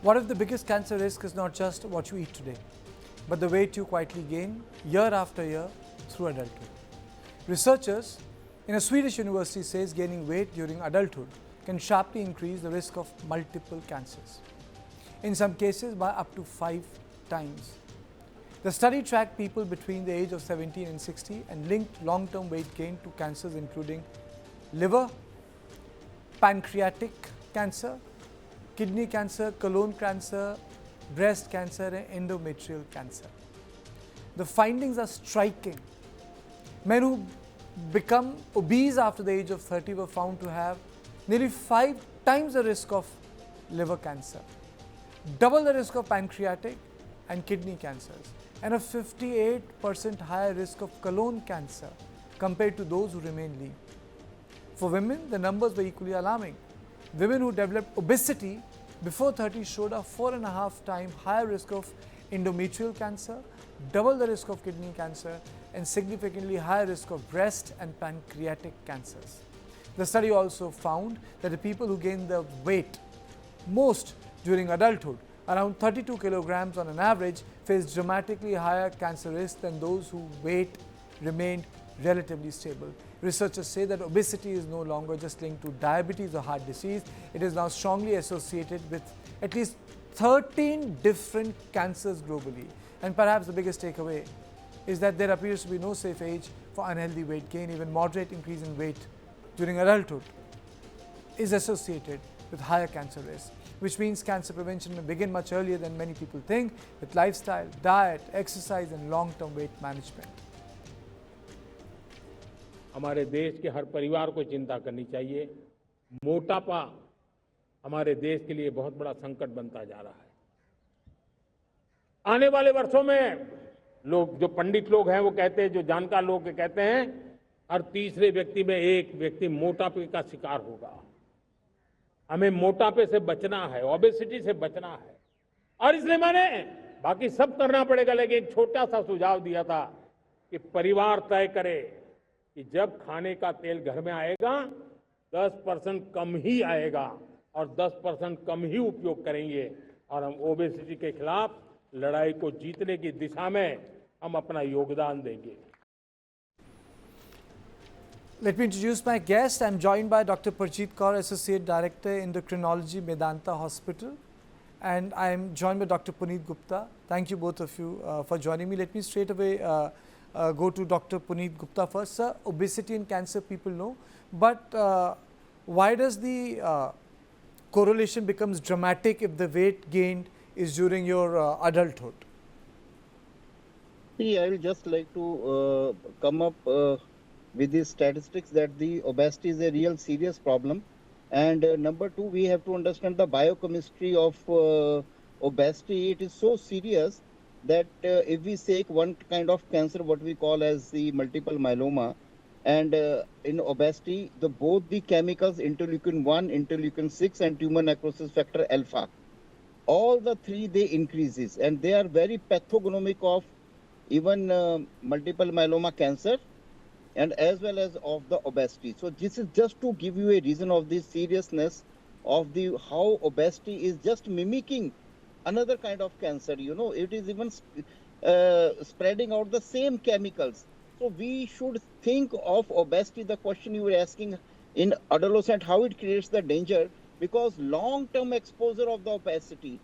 What if the biggest cancer risk is not just what you eat today, but the weight you quietly gain year after year through adulthood? Researchers in a Swedish university says gaining weight during adulthood can sharply increase the risk of multiple cancers, in some cases by up to 5 times. The study tracked people between the age of 17 and 60 and linked long-term weight gain to cancers including liver, pancreatic cancer, kidney cancer, colon cancer, breast cancer, and endometrial cancer. The findings are striking. Men who become obese after the age of 30 were found to have nearly 5 times the risk of liver cancer, double the risk of pancreatic and kidney cancers, and a 58% higher risk of colon cancer compared to those who remain lean. For women, the numbers were equally alarming. Women who developed obesity before 30 showed a 4.5 times higher risk of endometrial cancer, double the risk of kidney cancer, and significantly higher risk of breast and pancreatic cancers. The study also found that the people who gained the weight most during adulthood, around 32 kilograms on an average, faced dramatically higher cancer risk than those whose weight remained relatively stable. Researchers say that obesity is no longer just linked to diabetes or heart disease. It is now strongly associated with at least 13 different cancers globally. And perhaps the biggest takeaway is that there appears to be no safe age for unhealthy weight gain. Even moderate increase in weight during adulthood is associated with higher cancer risk, which means cancer prevention may begin much earlier than many people think, with lifestyle, diet, exercise, and long-term weight management. हमारे देश के हर परिवार को चिंता करनी चाहिए। मोटापा हमारे देश के लिए बहुत बड़ा संकट बनता जा रहा है। आने वाले वर्षों में लोग, जो पंडित लोग हैं वो कहते हैं, जो जानकार लोग कहते हैं, हर तीसरे व्यक्ति में एक व्यक्ति मोटापे का शिकार होगा। हमें मोटापे से बचना है, ओबेसिटी से बचना है, और इसलिए मैंने बाकी सब करना पड़ेगा, लेकिन एक छोटा सा सुझाव दिया था कि परिवार तय करे कि जब खाने का तेल घर में आएगा 10% कम ही आएगा और 10% कम ही उपयोग करेंगे, और हम ओबेसिटी के खिलाफ लड़ाई को जीतने की दिशा में हम अपना योगदान देंगे। Let me introduce my guest. I'm joined by Dr. Parjeet Kaur, Associate Director, Endocrinology, Medanta Hospital, and I'm joined by Dr. Puneet Gupta. Thank you both of you for joining me. Let me straight away go to Dr. Puneet Gupta first. Sir, obesity and cancer people know, but why does the correlation becomes dramatic if the weight gained is during your adulthood? See, I will just like to come up with these statistics that the obesity is a real serious problem. And number two, we have to understand the biochemistry of obesity. It is so serious that if we take one kind of cancer, what we call as the multiple myeloma, and in obesity, both the chemicals interleukin 1, interleukin 6, and tumor necrosis factor alpha, all the three they increases, and they are very pathognomic of even multiple myeloma cancer and as well as of the obesity. So this is just to give you a reason of the seriousness of the how obesity is just mimicking another kind of cancer. You know, it is even spreading out the same chemicals. So we should think of obesity, the question you were asking in adolescent, how it creates the danger, because long-term exposure of the obesity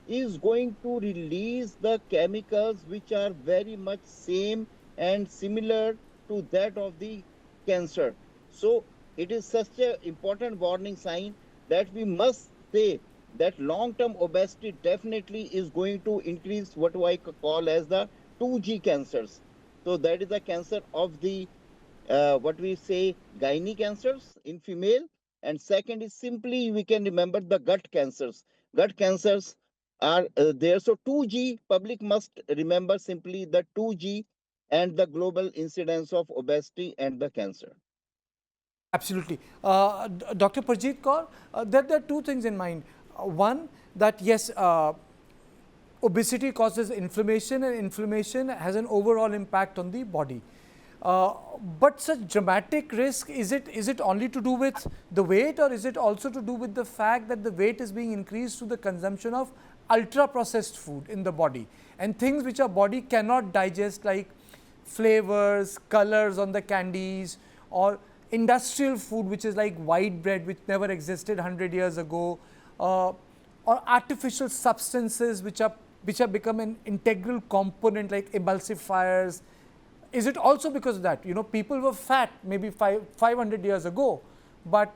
is going to release the chemicals which are very much same and similar to that of the cancer. So it is such an important warning sign that we must say that long-term obesity definitely is going to increase what I call as the 2G cancers. So that is the cancer of the what we say gynae cancers in female, and second is simply we can remember the gut cancers. Gut cancers are there. So 2G, public must remember simply the 2G and the global incidence of obesity and the cancer. Absolutely. Dr. Parjeet Kaur, there are two things in mind. One, that yes, obesity causes inflammation, and inflammation has an overall impact on the body. Uh, but such dramatic risk, is it only to do with the weight, or is it also to do with the fact that the weight is being increased through the consumption of ultra processed food in the body and things which our body cannot digest, like flavors, colors on the candies, or industrial food which is like white bread which never existed 100 years ago, or artificial substances which are become an integral component like emulsifiers. Is it also because of that? You know, people were fat maybe 500 years ago, but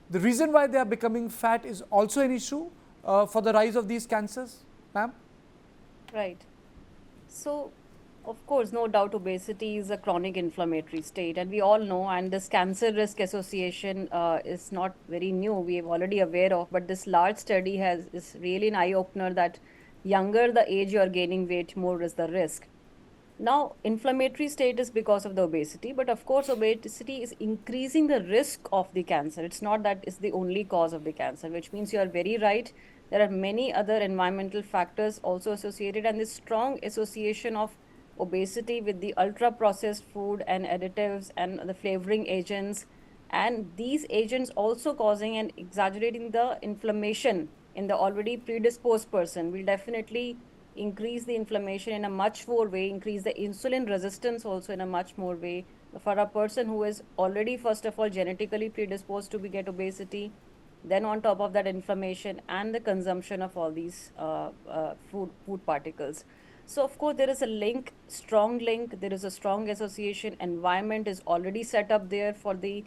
the reason why they are becoming fat is also an issue for the rise of these cancers, ma'am? Right. So, of course, no doubt obesity is a chronic inflammatory state, and we all know, and this cancer risk association is not very new. We are already aware of, but this large study is really an eye opener that younger the age you are gaining weight, more is the risk. Now, inflammatory state is because of the obesity, but of course, obesity is increasing the risk of the cancer. It's not that it's the only cause of the cancer, which means you are very right. There are many other environmental factors also associated, and this strong association of obesity with the ultra processed food and additives and the flavoring agents, and these agents also causing and exaggerating the inflammation in the already predisposed person will definitely increase the inflammation in a much more way, increase the insulin resistance also in a much more way. For a person who is already, first of all, genetically predisposed to get obesity, then on top of that, inflammation and the consumption of all these food particles. So, of course, there is a link, strong link, there is a strong association. Environment is already set up there for the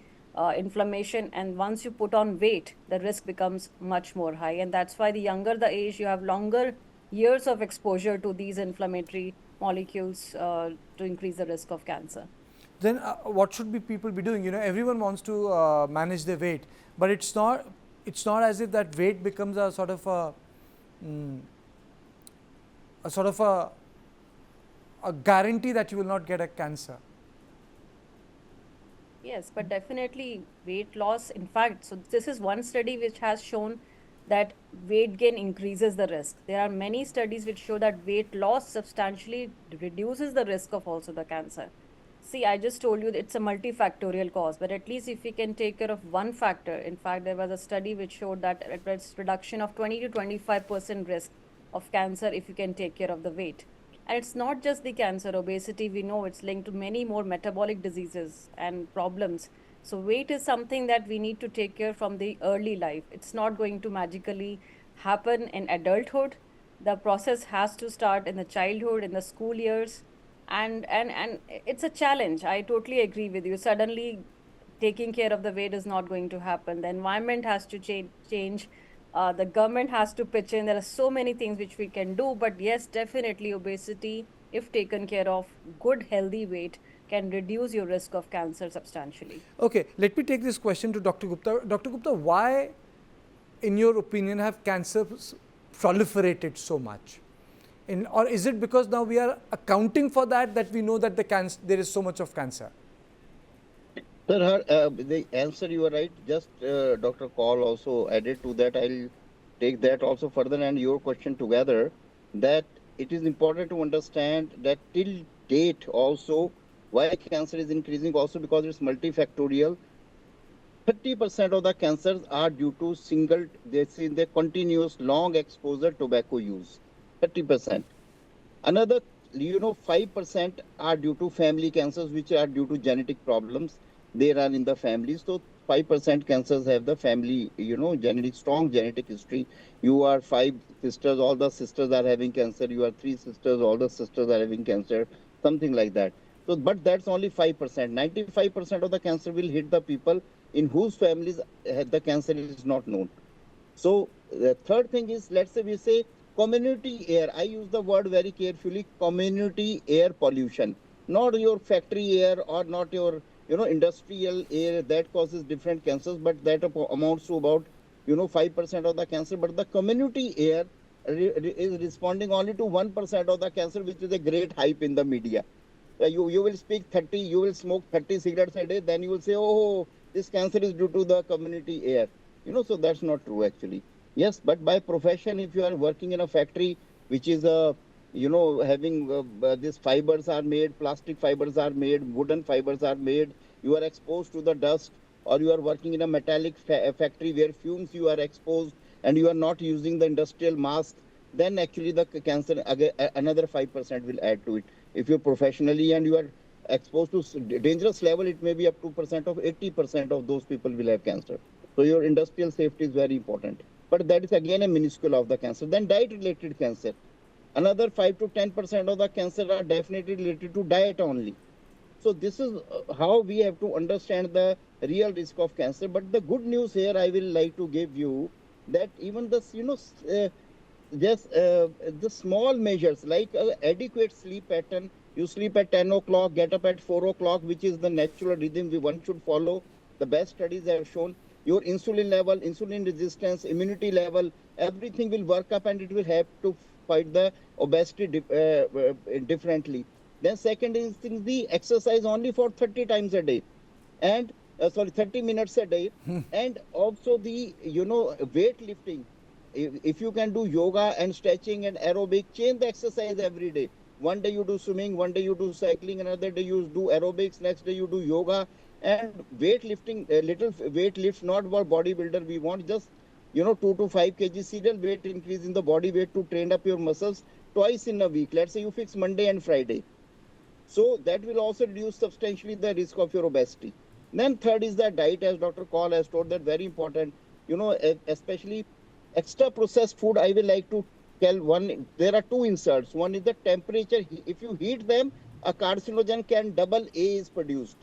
inflammation, and once you put on weight, the risk becomes much more high. And that's why the younger the age, you have longer years of exposure to these inflammatory molecules to increase the risk of cancer. Then what should be people be doing? You know, everyone wants to manage their weight, but it's not as if that weight becomes a sort of a guarantee that you will not get a cancer. Yes, but definitely weight loss. In fact, so this is one study which has shown that weight gain increases the risk. There are many studies which show that weight loss substantially reduces the risk of also the cancer. See, I just told you that it's a multifactorial cause, but at least if we can take care of one factor, in fact, there was a study which showed that it's reduction of 20 to 25% risk of cancer if you can take care of the weight. And it's not just the cancer, obesity, we know it's linked to many more metabolic diseases and problems. So weight is something that we need to take care from the early life. It's not going to magically happen in adulthood. The process has to start in the childhood, in the school years, and it's a challenge. I totally agree with you. Suddenly taking care of the weight is not going to happen. The environment has to change. The government has to pitch in. There are so many things which we can do, but yes, definitely obesity, if taken care of, good healthy weight can reduce your risk of cancer substantially. Okay, let me take this question to Dr. Gupta. Dr. Gupta, why, in your opinion, have cancers proliferated so much? Or is it because now we are accounting for that we know that there is so much of cancer? Sir, the answer you are right. Just Dr. Kaul also added to that. I'll take that also further and your question together. That it is important to understand that till date also why cancer is increasing also because it's multifactorial. 30% of the cancers are due to the continuous long exposure tobacco use. 30%. Another 5% are due to family cancers, which are due to genetic problems. They run in the family. So 5% cancers have the family, strong genetic history. You are 5 sisters, all the sisters are having cancer. You are 3 sisters, all the sisters are having cancer, something like that. So, but that's only 5%. 95% of the cancer will hit the people in whose families the cancer is not known. So the third thing is, let's say we say community air. I use the word very carefully, community air pollution, not your factory air or not your industrial air that causes different cancers, but that amounts to about 5% of the cancer. But the community air is responding only to 1% of the cancer, which is a great hype in the media. You will speak 30, you will smoke 30 cigarettes a day, then you will say, oh, this cancer is due to the community air. So that's not true actually. Yes, but by profession, if you are working in a factory which is a having these fibers are made, plastic fibers are made, wooden fibers are made, you are exposed to the dust, or you are working in a metallic factory where fumes you are exposed, and you are not using the industrial mask, then actually the cancer, again, another 5% will add to it. If you're professionally and you are exposed to dangerous level, it may be up to percent of 80% of those people will have cancer. So your industrial safety is very important. But that is again a minuscule of the cancer. Then diet related cancer. Another 5 to 10% of the cancer are definitely related to diet only. So this is how we have to understand the real risk of cancer. But the good news here I will like to give you that even this, just the small measures like adequate sleep pattern, you sleep at 10 o'clock, get up at 4 o'clock, which is the natural rhythm one should follow. The best studies have shown your insulin level, insulin resistance, immunity level, everything will work up and it will help to fight the obesity differently. Then second is the exercise only for 30 times a day, and 30 minutes a day, and also the weightlifting. If you can do yoga and stretching and aerobic, change the exercise every day. One day you do swimming, one day you do cycling, another day you do aerobics, next day you do yoga, and weightlifting, little weight lift, not for bodybuilder. We want just 2 to 5 kg serial weight increase in the body weight to train up your muscles twice in a week. Let's say you fix Monday and Friday. So that will also reduce substantially the risk of your obesity. Then third is the diet, as Dr. Kaul has told, that very important, especially extra processed food. I will like to tell one, there are two inserts. One is the temperature. If you heat them, a carcinogen can double A is produced.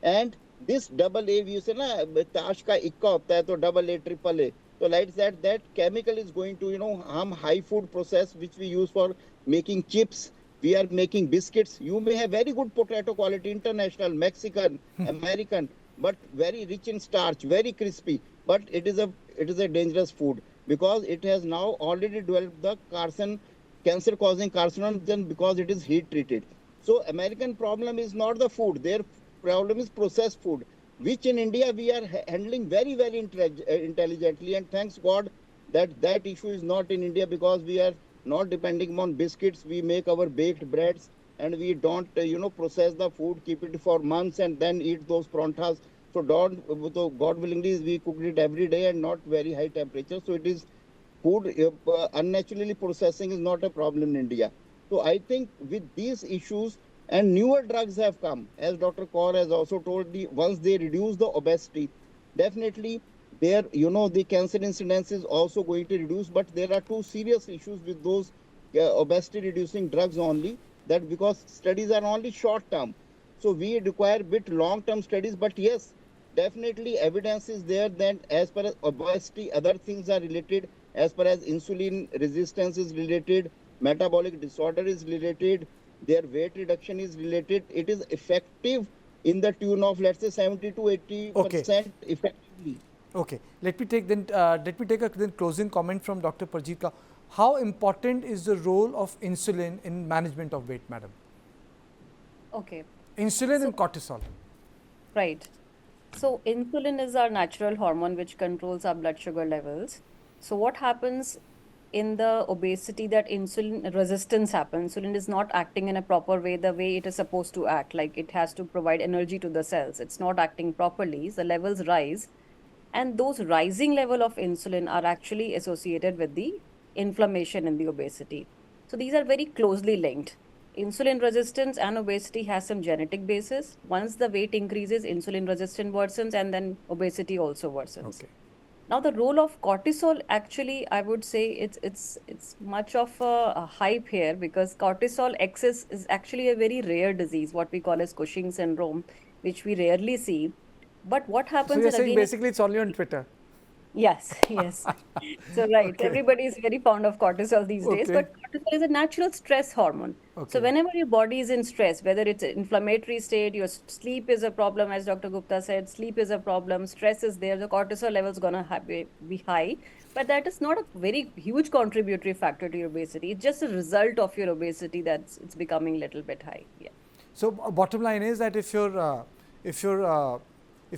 And this double A, we say na, tash ka ikka hota hai, to double A, triple A. So like that chemical is going to, harm high food process, which we use for making chips. We are making biscuits. You may have very good potato quality, international, Mexican, American, but very rich in starch, very crispy. But it is a dangerous food because it has now already developed the cancer-causing carcinogen because it is heat treated. So American problem is not the food. Their problem is processed food, which in India we are handling very, very intelligently. And thanks God that issue is not in India because we are not depending on biscuits. We make our baked breads and we don't, process the food, keep it for months and then eat those prontas. So God willingly, we cook it every day and not very high temperature. So it is food, unnaturally processing is not a problem in India. So I think with these issues and newer drugs have come, as Dr. Kaur has also told, once they reduce the obesity, definitely the cancer incidence is also going to reduce. But there are two serious issues with those obesity reducing drugs only, that because studies are only short term. So we require bit long term studies, but yes, definitely evidence is there that as far as obesity, other things are related, as far as insulin resistance is related, metabolic disorder is related, their weight reduction is related. It is effective in the tune of, let's say, 70 to 80% effectively. Okay, let me take a then closing comment from Dr. Parjeet Kaur. How important is the role of insulin in management of weight, madam? Okay. Insulin and cortisol. Right. So insulin is our natural hormone which controls our blood sugar levels. So what happens in the obesity, that insulin resistance happens. Insulin is not acting in a proper way, the way it is supposed to act. Like it has to provide energy to the cells. It's not acting properly. The levels rise. And those rising level of insulin are actually associated with the inflammation in the obesity. So these are very closely linked. Insulin resistance and obesity has some genetic basis. Once the weight increases, insulin resistance worsens and then obesity also worsens. Okay. Now the role of cortisol, actually, I would say it's much of a hype here, because cortisol excess is actually a very rare disease, what we call as Cushing syndrome, which we rarely see. But what So happens you're in saying again? basically it's only on Twitter. Yes, yes. So right, Okay. everybody is very fond of cortisol these days, Okay. but cortisol is a natural stress hormone. So Okay. whenever your body is in stress, whether it's an inflammatory state, your sleep is a problem, as Dr. Gupta said, sleep is a problem, stress is there, the cortisol level is gonna be high. But that is not a very huge contributory factor to your obesity. It's just a result of your obesity that's it's becoming a little bit high. Yeah. So bottom line is that if your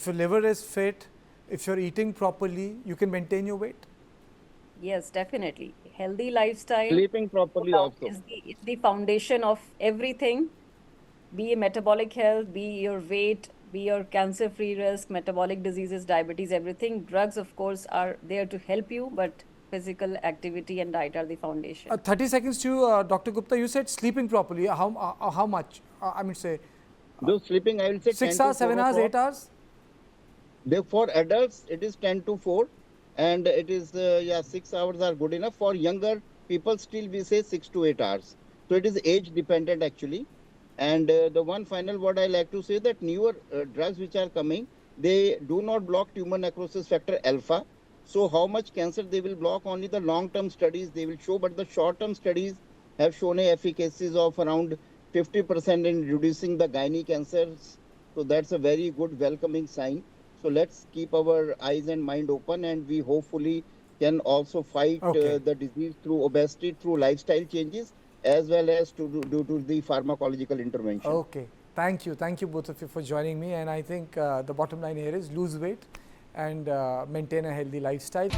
liver is fit, if you're eating properly, you can maintain your weight. Yes, definitely. healthy lifestyle Sleeping properly also. is the foundation of everything, be it metabolic health, be your weight, be your cancer-free risk, metabolic diseases, diabetes, everything. Drugs, of course, are there to help you, but physical activity and diet are the foundation. 30 seconds to Dr. Gupta. You said sleeping properly. How much? I mean, say Though sleeping, I will say 6 10 to hours, 7 4 hours, o'clock. 8 hours? For adults, it is 10 to 4, and it is, yeah, 6 hours are good enough. For younger people, still we say 6 to 8 hours. So it is age dependent actually. And the one final word I like to say that newer drugs which are coming, they do not block tumor necrosis factor alpha. So how much cancer they will block, only the long-term studies they will show, but the short-term studies have shown a efficacy of around 50% in reducing the gynae cancers. So that's a very good welcoming sign. So let's keep our eyes and mind open, and we hopefully can also fight Okay. the disease through obesity, through lifestyle changes, as well as due to the pharmacological intervention. Okay. Thank you both of you for joining me. And I think the bottom line here is lose weight and maintain a healthy lifestyle.